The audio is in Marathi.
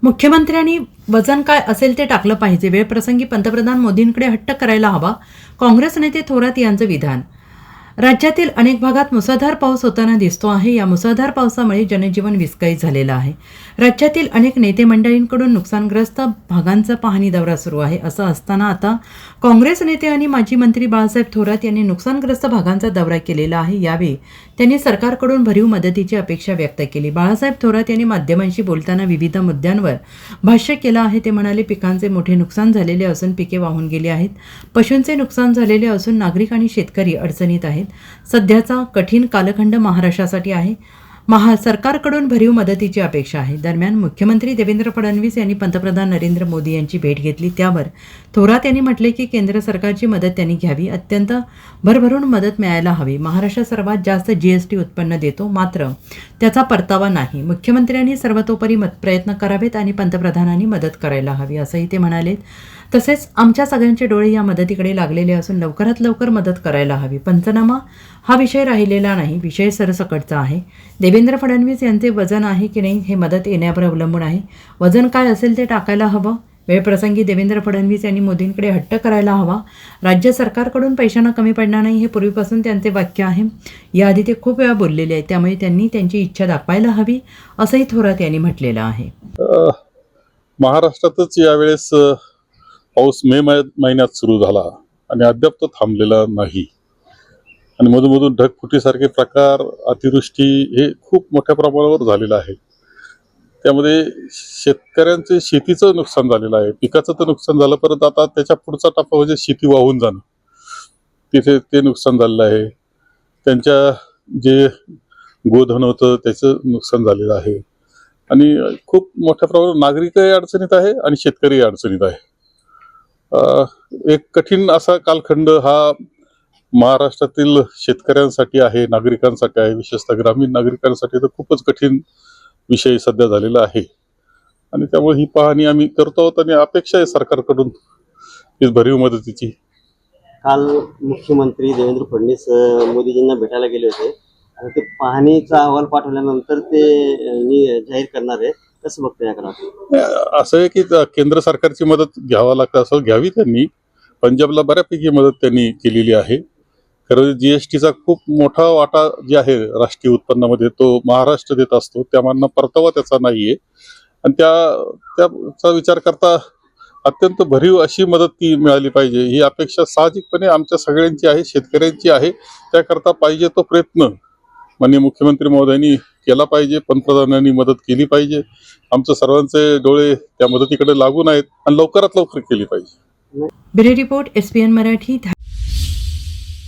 मुख्यमंत्र्यांनी वजन काय असेल ते टाकलं पाहिजे, वेळप्रसंगी पंतप्रधान मोदींकडे हट्ट करायला हवा, काँग्रेस नेते थोरात यांचं विधान. राज्यातील अनेक भागात मुसळधार पाऊस होताना दिसतो आहे. या मुसळधार पावसामुळे जनजीवन विस्कळीत झालेलं आहे. राज्यातील अनेक नेते मंडळींकडून नुकसानग्रस्त भागांचा पाहणी दौरा सुरू आहे. असं असताना आता काँग्रेस नेते आणि माजी मंत्री बाळासाहेब थोरात यांनी नुकसानग्रस्त भागांचा दौरा केलेला आहे. यावेळी त्यांनी सरकारकडून भरीव मदतीची अपेक्षा व्यक्त केली. बाळासाहेब थोरात यांनी माध्यमांशी बोलताना विविध मुद्द्यांवर भाष्य केलं आहे. ते म्हणाले, पिकांचे मोठे नुकसान झालेले असून पिके वाहून गेली आहेत. पशूंचे नुकसान झालेले असून नागरिक आणि शेतकरी अडचणीत आहेत. सध्याचा कठीण कालखंड महाराष्ट्रासाठी आहे. सरकारकडून भरीव मदतीची अपेक्षा आहे. दरम्यान मुख्यमंत्री देवेंद्र फडणवीस यांनी पंतप्रधान नरेंद्र मोदी यांची भेट घेतली. त्यावर थोरात यांनी म्हटले की केंद्र सरकारची मदत त्यांनी घ्यावी. अत्यंत भरभरून मदत मिळायला हवी. महाराष्ट्र सर्वात जास्त GST उत्पन्न देतो, मात्र त्याचा परतावा नाही. मुख्यमंत्र्यांनी सर्वतोपरी प्रयत्न करावेत आणि पंतप्रधानांनी मदत करायला हवी, असंही ते म्हणाले. तसेच आमच्या सगळ्यांचे डोळे या मदतीकडे लागलेले असून लवकरात लवकर मदत करायला हवी. पंचनामा हा विषय राहिलेला नाही, विषय सरसकटचा आहे. देवेंद्र फडणवीस यांचे वजन आहे की नाही हे मदत येण्यावर अवलंबून आहे. वजन काय असेल ते टाकायला हवं. वेळप्रसंगी देवेंद्र फडणवीस यांनी मोदींकडे हट्ट करायला हवा. राज्य सरकारकडून पैशांना कमी पडणार नाही हे पूर्वीपासून त्यांचे वाक्य आहे. याआधी ते खूप वेळा बोललेले आहेत, त्यामुळे त्यांनी त्यांची इच्छा दाखवायला हवी, असंही थोरात यांनी म्हटलेलं आहे. महाराष्ट्रातच यावेळेस पाऊस मे महिन्यात सुरू झाला आणि अद्याप तो थांबलेला नाही. आणि मधून ढगफुटीसारखे प्रकार, अतिवृष्टी हे खूप मोठ्या प्रमाणावर झालेलं आहे. त्यामध्ये शेतकऱ्यांचे शेतीचं नुकसान झालेलं आहे. पिकाचं तर नुकसान झालं, परत आता त्याच्या पुढचा टप्पा म्हणजे शेती वाहून जाणं, तिथे ते नुकसान झालेलं आहे. त्यांच्या जे गोधन होतं त्याचं नुकसान झालेलं आहे. आणि खूप मोठ्या प्रमाणावर नागरिकही अडचणीत आहे आणि शेतकरी अडचणीत आहे. एक कठीण असा कालखंड हा महाराष्ट्रातील शेतकऱ्यांसाठी आहे, नागरिकांसाठी आहे. विशेषतः ग्रामीण नागरिकांसाठी तर खूपच कठीण विषय सध्या झालेला आहे. आणि त्यामुळे ही पाहणी आम्ही करतो आहोत आणि अपेक्षा आहे सरकारकडून भरीव मदतीची. काल मुख्यमंत्री देवेंद्र फडणवीस मोदीजींना भेटायला गेले होते आणि ते पाहणीचा अहवाल पाठवल्यानंतर ते जाहीर करणार आहे. कसं बघतो याकडे? असं आहे की केंद्र सरकारची मदत घ्यावं लागतं, असं घ्यावी त्यांनी. पंजाबला बऱ्यापैकी मदत त्यांनी केलेली आहे. खरं GSTचा खूप मोठा वाटा जे आहे राष्ट्रीय उत्पन्नामध्ये तो महाराष्ट्र देत असतो. त्यामानानं परतावा त्याचा नाहीये. आणि त्याचा विचार करता अत्यंत भरीव अशी मदत ती मिळाली पाहिजे ही अपेक्षा साहजिकपणे आमच्या सगळ्यांची आहे, शेतकऱ्यांची आहे. त्याकरता पाहिजे तो प्रयत्न माननीय मुख्यमंत्री महोदयांनी केला पाहिजे. पंतप्रधानांनी मदत केली पाहिजे. आमच्या सर्वांचे डोळे त्या मदतीकडे लागून आहेत आणि लवकरात लवकर केली पाहिजे. Bureau report, SPN Marathi.